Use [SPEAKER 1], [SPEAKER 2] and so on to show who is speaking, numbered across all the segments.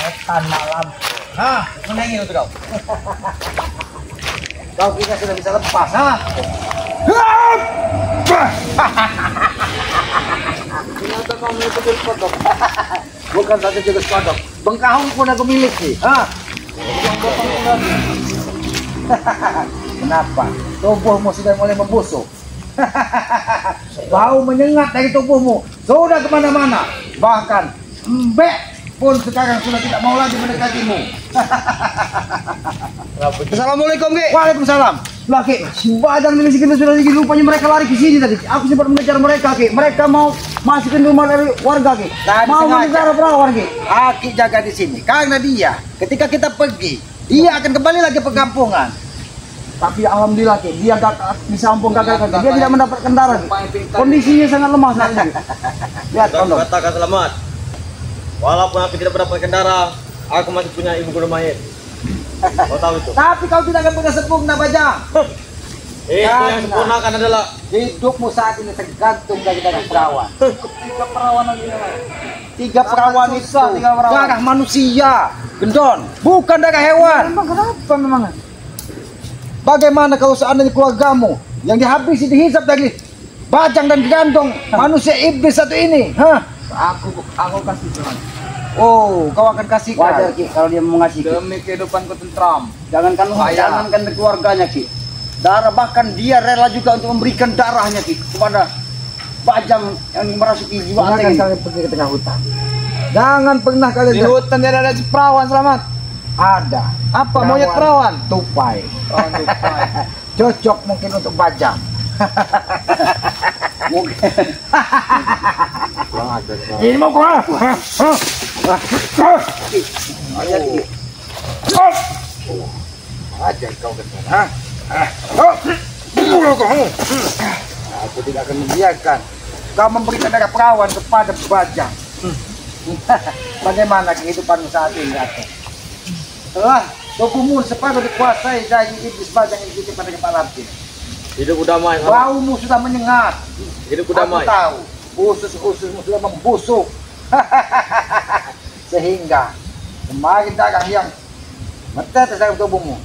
[SPEAKER 1] setan malam.
[SPEAKER 2] Hah, menengil itu kau.
[SPEAKER 1] Kau kira sudah bisa lepas, ha?
[SPEAKER 2] Ternyata kamu itu jenis kodok.
[SPEAKER 1] Bukan saja jenis kodok, bengkahung pun aku miliki, ha?
[SPEAKER 2] Yang potong ular.
[SPEAKER 1] Kenapa? Tubuhmu sudah mulai membusuk. Bau menyengat dari tubuhmu sudah kemana-mana. Bahkan embek pun sekarang sudah tidak mau lagi mendekatimu.
[SPEAKER 2] Assalamualaikum, Ki.
[SPEAKER 1] Waalaikumsalam. Lah, Ki, badan ini segitu sudah segitu, rupanya mereka lari ke sini tadi. Aku sempat mengejar mereka, Ki. Mereka mau masukin rumah dari warga, Ki. Mau mengejar perawan, Ki. Aki jaga di sini karena dia ketika kita pergi, dia akan kembali lagi ke kampungan. Tapi alhamdulillah, Ki, dia di sampung gagal, dia tidak mendapatkan darah. Kondisinya sangat lemah sekali. Lihat, tolong.
[SPEAKER 2] Katakan selamat. Walaupun aku tidak mendapatkan darah, aku masih punya ibu gunung mayit. Kau tahu itu?
[SPEAKER 1] Tapi kau tidak akan pernah sempurna, Bajang.
[SPEAKER 2] Itu yang sempurna kan adalah
[SPEAKER 1] hidupmu saat ini tergantung dari darah perawan.
[SPEAKER 2] tiga perawanan ini.
[SPEAKER 1] Tiga perawan itu
[SPEAKER 2] tiga perawan.
[SPEAKER 1] darah manusia, gendon, bukan darah hewan.
[SPEAKER 2] Memang kenapa memang?
[SPEAKER 1] Bagaimana kalau seandainya keluargamu yang dihabisi dihisap dari Bajang dan Gandong, manusia iblis satu ini? Hah?
[SPEAKER 2] Aku kasih Tuhan.
[SPEAKER 1] Oh, kau akan kasih
[SPEAKER 3] Wajar Ki kalau dia mau ngasih Ki.
[SPEAKER 2] Demi kehidupanku tentram.
[SPEAKER 3] Jangankan ke keluarganya Ki. Darah bahkan dia rela juga untuk memberikan darahnya Ki kepada Bajang yang merasuki jiwa
[SPEAKER 1] Jangan
[SPEAKER 3] Ateng ini.
[SPEAKER 1] kalian pergi ke tengah hutan. Jangan pernah kalian
[SPEAKER 2] Di hutan tidak ada perawan, Selamat.
[SPEAKER 1] ada.
[SPEAKER 2] Apa monyet perawan?
[SPEAKER 1] Tupai.
[SPEAKER 2] Oh, tupai.
[SPEAKER 1] Cocok mungkin untuk Bajang. Ini mau keluar.
[SPEAKER 3] Wajar Ki.
[SPEAKER 1] Ajar kau kan? Aku tidak akan membiarkan kau memberikan darah perawan kepada Bajang. Bagaimana kehidupanmu saat ini, Raden? Setelah tubuhmu separuh dikuasai dari iblis Bajang yang dicuci pada kepala Lampir.
[SPEAKER 2] Hidup damai.
[SPEAKER 1] Baumu sudah menyengat.
[SPEAKER 2] Hidup
[SPEAKER 1] Aku
[SPEAKER 2] damai.
[SPEAKER 1] tahu usus-ususmu sudah membusuk. Sehingga kemarin darah yang metetes dalam tubuhmu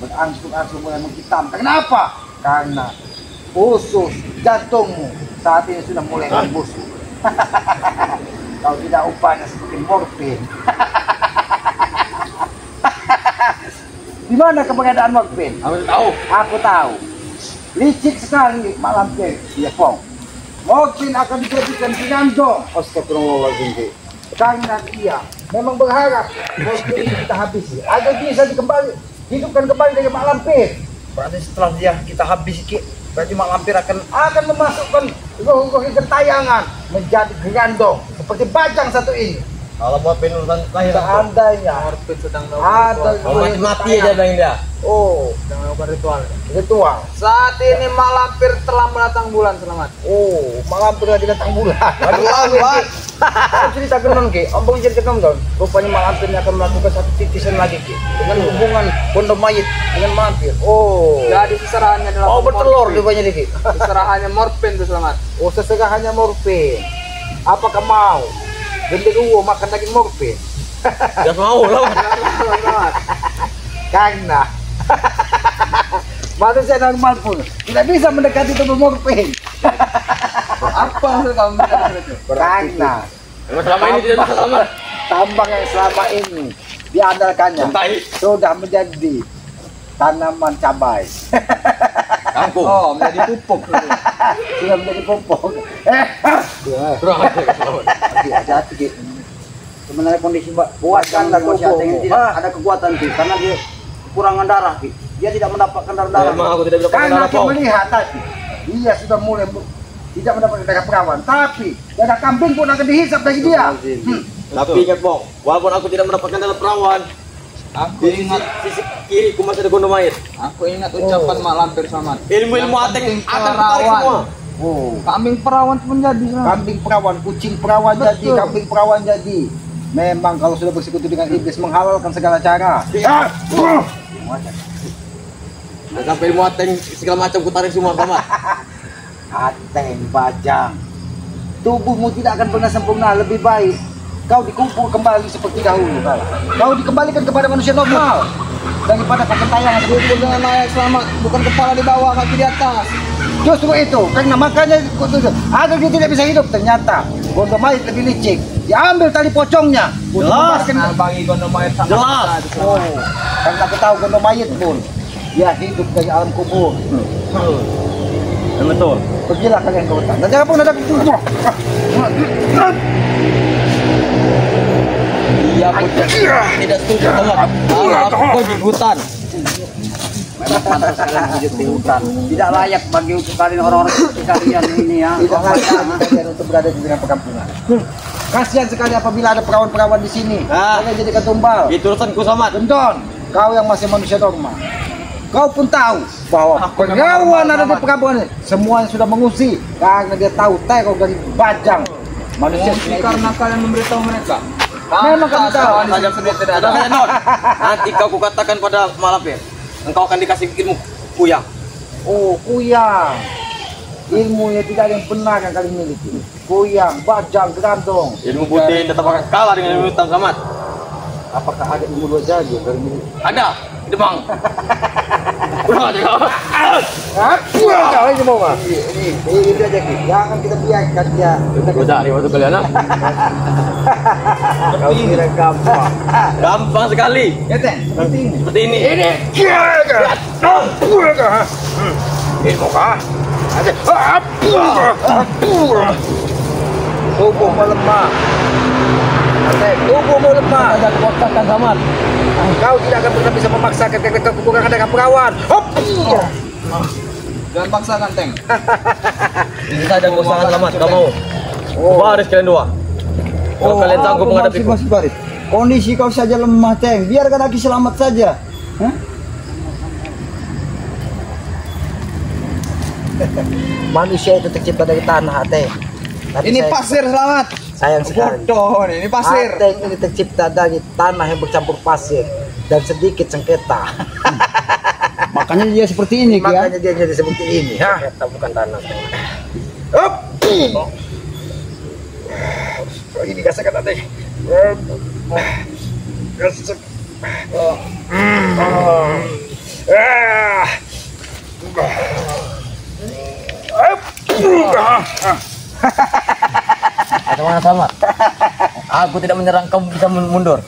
[SPEAKER 1] berangsur-angsur mulai menghitam. Kenapa? Karena usus jantungmu saat ini sudah mulai membusuk. Kau tidak upahnya seperti morfin. Di mana keberadaan morfin?
[SPEAKER 2] Aku tahu.
[SPEAKER 1] Aku tahu. Licik sekali Mak Lampir. Iya, Pong. Morfin akan dijadikan Gandong.
[SPEAKER 3] Astagfirullahaladzim Ki.
[SPEAKER 1] Karena dia memang berharap morfin ini kita habisi agar bisa hidupkan kembali dari Mak Lampir. Berarti setelah dia kita habisi, Ki, berarti Mak Lampir akan memasukkan roh-roh gentayangan menjadi Gandong seperti Bajang satu ini.
[SPEAKER 2] Kalau mau penurunan lahir
[SPEAKER 1] Seandainya
[SPEAKER 2] Morfin sedang
[SPEAKER 1] ada
[SPEAKER 2] mati aja bang dia.
[SPEAKER 1] Oh,
[SPEAKER 2] Sedang melakukan
[SPEAKER 1] ritual.
[SPEAKER 2] Saat ini Mak Lampir telah menatang bulan, Selamat.
[SPEAKER 1] Oh, Mak Lampir lagi datang bulan.
[SPEAKER 2] Terlambat.
[SPEAKER 1] Kau cerita genon, Ki. Ombong cerita genon. Rupanya Mak Lampir akan melakukan satu titisan lagi, Ki, dengan hubungan pondok mayit dengan Mak Lampir. Oh.
[SPEAKER 2] Jadi seserahannya adalah
[SPEAKER 1] Oh, bertelur rupanya nih, Ki.
[SPEAKER 2] Seserahannya Morfin tuh, Selamat.
[SPEAKER 1] Oh, seserahannya morfin. Apakah mau genderuwo makan daging morfin?
[SPEAKER 2] Gak mau lah.
[SPEAKER 1] Karena manusia normal pun tidak bisa mendekati tubuh morfin.
[SPEAKER 2] Apa maksud kamu?
[SPEAKER 1] Karena
[SPEAKER 2] Selama ini tidak bisa, Selamat.
[SPEAKER 1] tambang yang selama ini diandalkannya
[SPEAKER 2] Tai.
[SPEAKER 1] sudah menjadi tanaman cabai.
[SPEAKER 2] Kangkung. Oh, menjadi pupuk.
[SPEAKER 1] Sudah menjadi pupuk.
[SPEAKER 2] Kurang aja, Selamat.
[SPEAKER 3] Hati-hati Ki. Sebenarnya kondisi buatkanlah tubuh Ateng ini tidak ada kekuatan Ki karena dia kekurangan darah Ki. Dia tidak mendapatkan darah.
[SPEAKER 2] Memang aku tidak bisa
[SPEAKER 1] Karena
[SPEAKER 2] darah,
[SPEAKER 1] aku
[SPEAKER 2] Pong.
[SPEAKER 1] melihat tadi dia sudah mulai tidak mendapatkan darah perawan, tapi darah kambing pun akan dihisap dari dia.
[SPEAKER 2] Tapi ingat, Pong, walaupun aku tidak mendapatkan darah perawan,
[SPEAKER 4] Aku
[SPEAKER 2] di
[SPEAKER 4] ingat,
[SPEAKER 2] sisi kiriku masih ada gondom mayit.
[SPEAKER 4] aku ingat ucapan Mak Lampir Selamat.
[SPEAKER 2] Ilmu-ilmu
[SPEAKER 4] Yang
[SPEAKER 2] Ateng
[SPEAKER 4] penting
[SPEAKER 2] akan tertarik
[SPEAKER 4] perawan.
[SPEAKER 2] semua.
[SPEAKER 1] Oh,
[SPEAKER 4] Kambing perawan pun jadi Selamat.
[SPEAKER 1] kambing perawan, kucing perawan jadi,
[SPEAKER 4] Betul.
[SPEAKER 1] kambing perawan jadi. Memang kalau sudah bersekutu dengan iblis menghalalkan segala cara.
[SPEAKER 2] Dan sampai ilmu Ateng segala macam ku tarik semua, Selamat.
[SPEAKER 1] Ateng Bajang, tubuhmu tidak akan pernah sempurna. Lebih baik
[SPEAKER 3] kau dikumpul kembali seperti dahulu. Kau dikembalikan kepada manusia normal daripada pakai tayangan seperti itu.
[SPEAKER 4] Dengan naik selamat, bukan kepala di bawah, kaki di atas.
[SPEAKER 3] Justru itu, karena makanya agar dia tidak bisa hidup, ternyata gondong mayat lebih licik. Diambil tali pocongnya.
[SPEAKER 2] Jelas.
[SPEAKER 4] Nah, bagi gondong mayat sama
[SPEAKER 2] Jelas.
[SPEAKER 4] kita.
[SPEAKER 3] Oh, karena aku tahu gondong mayat pun dia hidup dari alam kubur.
[SPEAKER 2] Betul.
[SPEAKER 3] Pergilah kalian ke hutan. Dan jangan pun ada kubur.
[SPEAKER 2] Iya, aku tidak setuju Selamat. Aku di hutan.
[SPEAKER 3] Memang pantas kalian hidup di hutan. Tidak layak bagi untuk kalian orang-orang seperti kalian ini ya. Tidak layak kalian untuk berada di tengah perkampungan. Kasihan sekali apabila ada perawan-perawan di sini. Kalian jadi ketumbal.
[SPEAKER 2] Itu urusanku Selamat.
[SPEAKER 3] Gendon, kau yang masih manusia normal. Kau pun tahu bahwa perawan ada di perkampungan ini. Semuanya sudah mengungsi karena dia tahu teror dari Bajang. Manusia
[SPEAKER 4] Ini karena kalian memberitahu mereka.
[SPEAKER 3] Memang kami tahu.
[SPEAKER 4] Saja sendiri tidak ada.
[SPEAKER 2] Sudah Non. Nanti kau kukatakan pada Malampir. Engkau akan dikasih ilmu kuyang.
[SPEAKER 3] Oh, kuyang. Ilmunya tidak ada yang benar yang kalian miliki. Kuyang, Bajang, Gerandong.
[SPEAKER 2] Ilmu putih tetap akan kalah dengan ilmu hitam Selamat.
[SPEAKER 3] Apakah ada ilmu dua jari yang kalian miliki?
[SPEAKER 2] Ada. Demang. Udah aja kau.
[SPEAKER 3] Kau ini mau nggak? Ini aja Ki. Jangan kita biarkan dia.
[SPEAKER 2] Kau cari waktu kalian ah.
[SPEAKER 3] Kau kira gampang.
[SPEAKER 2] Gampang sekali.
[SPEAKER 3] Ya Teh, seperti ini.
[SPEAKER 2] Seperti ini.
[SPEAKER 3] Ilmu kah? Ada. Tubuh melemah. Tubuh melemah.
[SPEAKER 2] Ada kekuatan Selamat.
[SPEAKER 3] Kau tidak akan pernah bisa memaksakan kekurangan dengan perawan.
[SPEAKER 4] Jangan paksakan, Teng.
[SPEAKER 2] Ini saja kau sangat Selamat. Kau mau? Baris kalian dua. Kalau kalian sanggup menghadapi
[SPEAKER 3] Masih baris. Kondisi kau saja lemah, Teng. Biarkan aku selamat saja. Hah? Manusia itu tercipta dari tanah, Teng. Tapi
[SPEAKER 4] Ini
[SPEAKER 3] saya-
[SPEAKER 4] pasir Selamat.
[SPEAKER 3] sayang sekali.
[SPEAKER 4] Bodoh ini pasir.
[SPEAKER 3] Ateng ini tercipta dari tanah yang bercampur pasir dan sedikit sengketa.
[SPEAKER 1] Makanya dia seperti ini, Ki, ya.
[SPEAKER 3] Makanya dia jadi seperti ini. Ha?
[SPEAKER 2] Kita bukan tanah.
[SPEAKER 3] Up. Ini kasar Ateng. Kasar.
[SPEAKER 2] Bagaimana Selamat? Aku tidak menyerang, kamu bisa mundur.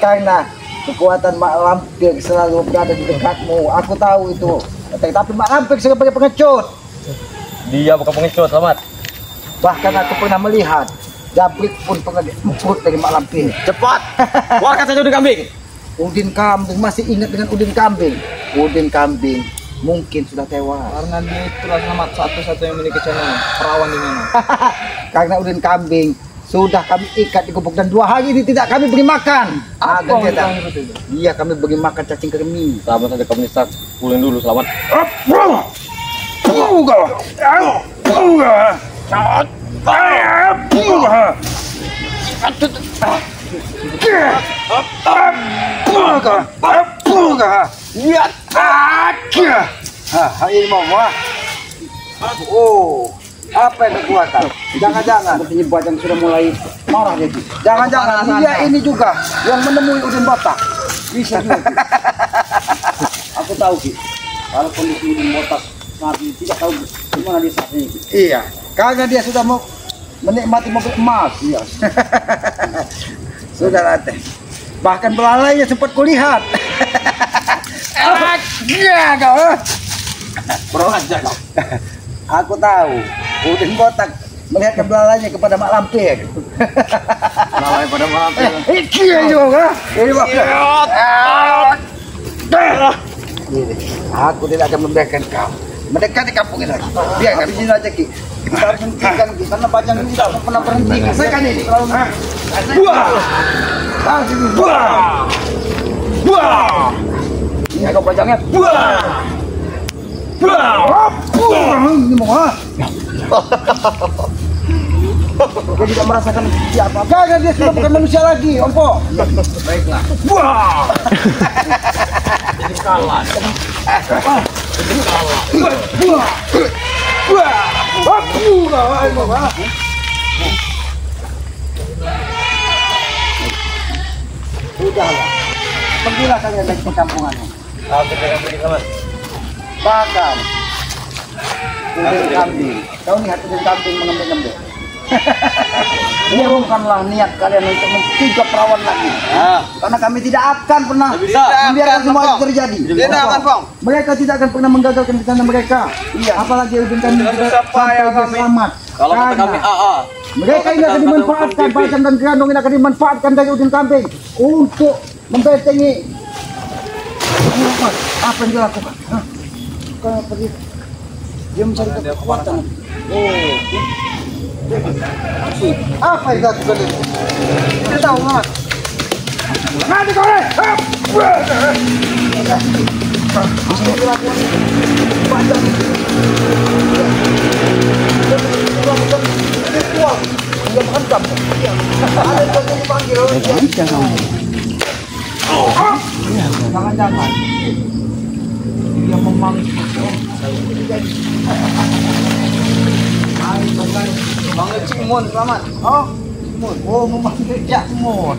[SPEAKER 3] Karena kekuatan Mak Lampir selalu berada di dekatmu. Aku tahu itu. Tapi Mak Lampir sebagai pengecut.
[SPEAKER 2] Dia bukan pengecut Selamat.
[SPEAKER 3] Bahkan aku pernah melihat Jabrik pun pernah diemput dari Mak Lampir.
[SPEAKER 2] Cepat. Keluarkan saja udah kambing.
[SPEAKER 3] Udin Kambing, masih ingat dengan Udin Kambing? Udin Kambing mungkin sudah tewas.
[SPEAKER 4] Karena dia itulah Selamat satu-satunya yang memiliki channel perawan di mana.
[SPEAKER 3] Karena Udin Kambing sudah kami ikat di gubuk dan 2 hari ini tidak kami beri makan.
[SPEAKER 4] Apa
[SPEAKER 3] Agak beda.
[SPEAKER 4] yang seperti itu?
[SPEAKER 3] Iya, kami beri makan cacing kremi.
[SPEAKER 2] Selamat saja kamu start. Pulang dulu Selamat.
[SPEAKER 3] Ini mau oh, apa yang kekuatan? Jangan-jangan sepertinya Bajang sudah mulai marah dia. Jangan-jangan dia ini juga yang menemui Udin Botak. Bisa juga. Ki. Aku tahu Ki. Kalau kondisi Udin Botak saat ini tidak tahu gimana dia saat ini. Ki. Iya, karena dia sudah mau menikmati mobil emas. Iya. Sudah latih. Bahkan belalainya sempat kulihat. Iya kau.
[SPEAKER 2] Bro aja kau.
[SPEAKER 3] Aku tahu. Udin Botak melihatkan belalainya kepada Mak Lampir.
[SPEAKER 2] Lalai pada Malampir.
[SPEAKER 3] Iya juga. Ini Ini, aku tidak akan membiarkan kau mendekati kampung ini lagi. Biarkan di sini aja Ki. Kita harus hentikan Ki, karena Bajang ini tidak pernah berhenti. Selesaikan ini. Ini kau Bajangnya. Ini mau dia tidak merasakan siapa. Karena dia sudah bukan manusia lagi, Ompo.
[SPEAKER 2] Baiklah. Ini kalah.
[SPEAKER 3] Udahlah. Pergilah kalian dari perkampungannya.
[SPEAKER 2] Aku tidak pergi Samat.
[SPEAKER 3] Bahkan udin kambing. Kau lihat udin kambing mengembe-ngembe. Urungkanlah niat kalian untuk mencegah perawan lagi. Karena kami tidak akan pernah membiarkan semua itu terjadi.
[SPEAKER 1] Tidak akan, Bang.
[SPEAKER 3] Mereka tidak akan pernah menggagalkan rencana mereka. Iya. Apalagi udin kambing tidak sampai dia selamat.
[SPEAKER 2] Kalau kata kami AA.
[SPEAKER 3] Mereka ini akan dimanfaatkan, Bajang dan Grandong ini akan dimanfaatkan dari udin kambing untuk membentengi. Apa yang dilakukan? Kau pergi. Dia mencari kekuatan. Apa yang dilakukan ini? Tidak tahu, Mat. Nanti kau ini. Apa yang dilakukan ini? Bajang. Ritual. Dia menghadap. Ada yang dipanggil. Jangan-jangan dia memanggil manggil Cimon, selamat. Oh, Cimon. Oh, memanggil Cimon.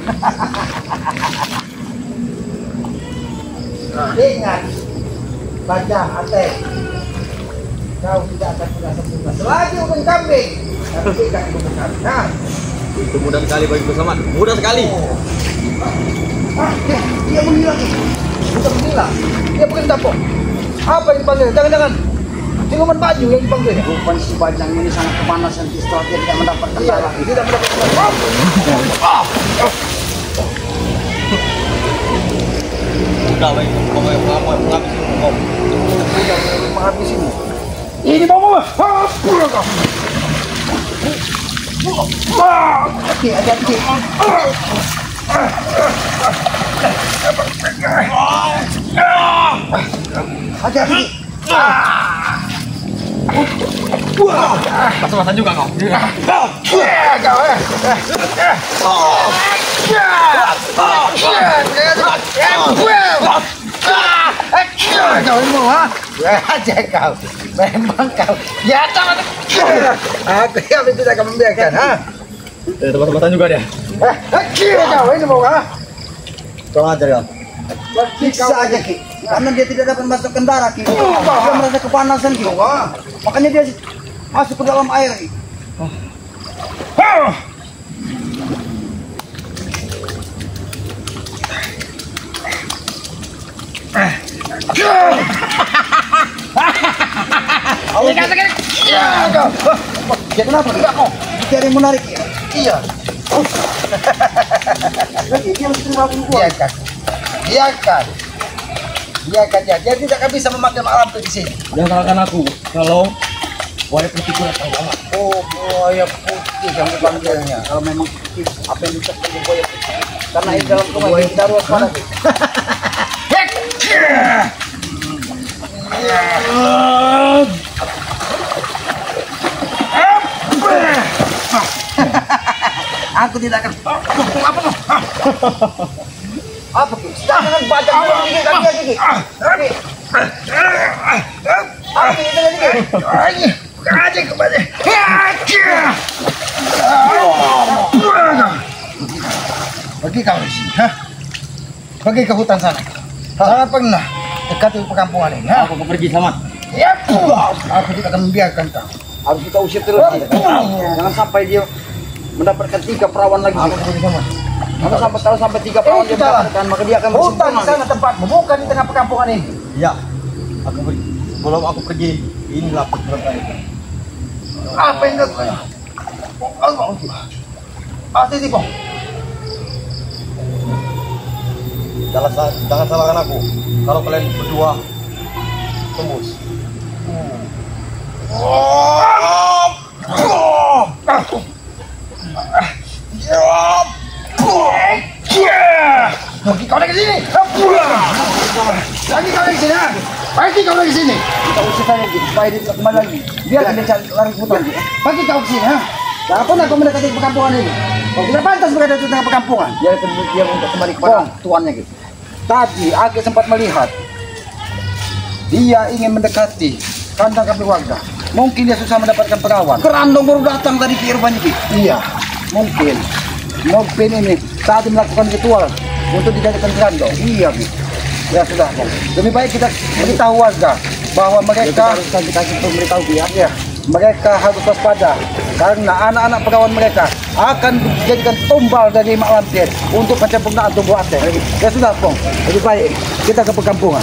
[SPEAKER 3] Ingat, baca Ate. Kau tidak akan pernah sempurna selagi udin kambing. Tapi tidak ditemukan. Nah,
[SPEAKER 2] Itu mudah sekali bagiku Samat. Mudah sekali.
[SPEAKER 3] Dia menghilang. Bukan menghilang. Dia bukan dapur. Apa yang dipanggil? Jangan-jangan siluman baju yang dipanggil. Bukan si Bajang ini sangat kepanasan. Setelah dia tidak mendapatkan salah. Tidak mendapatkan salah.
[SPEAKER 2] Sudah baik. Kau
[SPEAKER 3] Menghabisimu. Ini mau Oke, hati-hati. Hati-hati.
[SPEAKER 2] Pas-pasan juga kau.
[SPEAKER 3] Kau ini mau, ha? Aja kau. Memang kau. Ya, sama. Aku tidak akan membiarkan, ha?
[SPEAKER 2] Pas-pasan juga dia.
[SPEAKER 3] Kau ini mau, ha?
[SPEAKER 2] Kurang ajar kau.
[SPEAKER 3] Bisa aja, Ki. Karena dia tidak dapat masuk ke darah, Ki. Dia merasa kepanasan, Ki. Makanya dia masuk ke dalam air, Ki. Ya kenapa? Dia yang menarik, ya? Iya. Dia mesti terima aku. Biarkan ya. Dia tidak akan bisa memakai alam di sini.
[SPEAKER 2] Jangan salahkan aku. Kalau buaya putih itu datang Samat.
[SPEAKER 3] Oh, buaya putih yang dipanggilnya. Kalau memang putih, apa yang dicapkan buaya putih? Karena di dalam rumah ini tidak ruas pada. Aku tidak akan. Apa Ki? Jangan baca kaki aja Ki. Apa itu tadi? Aja kembali. Pergi kau di sini, ha? Pergi ke hutan sana. Jangan pernah dekati perkampungan ini, ha?
[SPEAKER 2] Aku pergi Samat.
[SPEAKER 3] Ya, aku tidak akan membiarkan kau. Harus kita usir terus. Jangan sampai dia mendapatkan 3 perawan lagi. Aku pergi sama. Kalau sampai 3 perawan dia mendapatkan, maka dia akan hutan di sana tempatmu, bukan di tengah perkampungan ini.
[SPEAKER 2] Ya, aku pergi. Sebelum aku pergi, inilah perbuatan.
[SPEAKER 3] Apa yang dilakukan? Hati-hati, Bang.
[SPEAKER 2] Jangan salahkan aku. Kalau kalian berdua tembus.
[SPEAKER 3] Pergi kau dari sini. Pergi kau dari sini. Pergi kau dari sini. Kita usir saja supaya dia tidak kembali lagi. Biar dia cari lari hutan. Pergi kau ke sini, ha? Jangan pernah kau mendekati perkampungan ini. Kau tidak pantas berada di tengah perkampungan. Dia untuk kembali kepada tuannya gitu. Tadi aku sempat melihat dia ingin mendekati kandang kambing warga. Mungkin dia susah mendapatkan perawan. Kerandong baru datang tadi ke Irfan ini. Iya, mungkin ini saat melakukan ritual untuk dijadikan grandong. Iya, Ki. Ya sudah, Bang. Lebih baik kita beritahu warga bahwa mereka
[SPEAKER 1] Kita kasih pemberitahu ya.
[SPEAKER 3] ya, mereka harus waspada karena anak-anak perawan mereka akan dijadikan tumbal dari Mak Lampir untuk pencempurnaan tubuh Aceh. Ya sudah, Pong. Lebih baik kita ke perkampungan.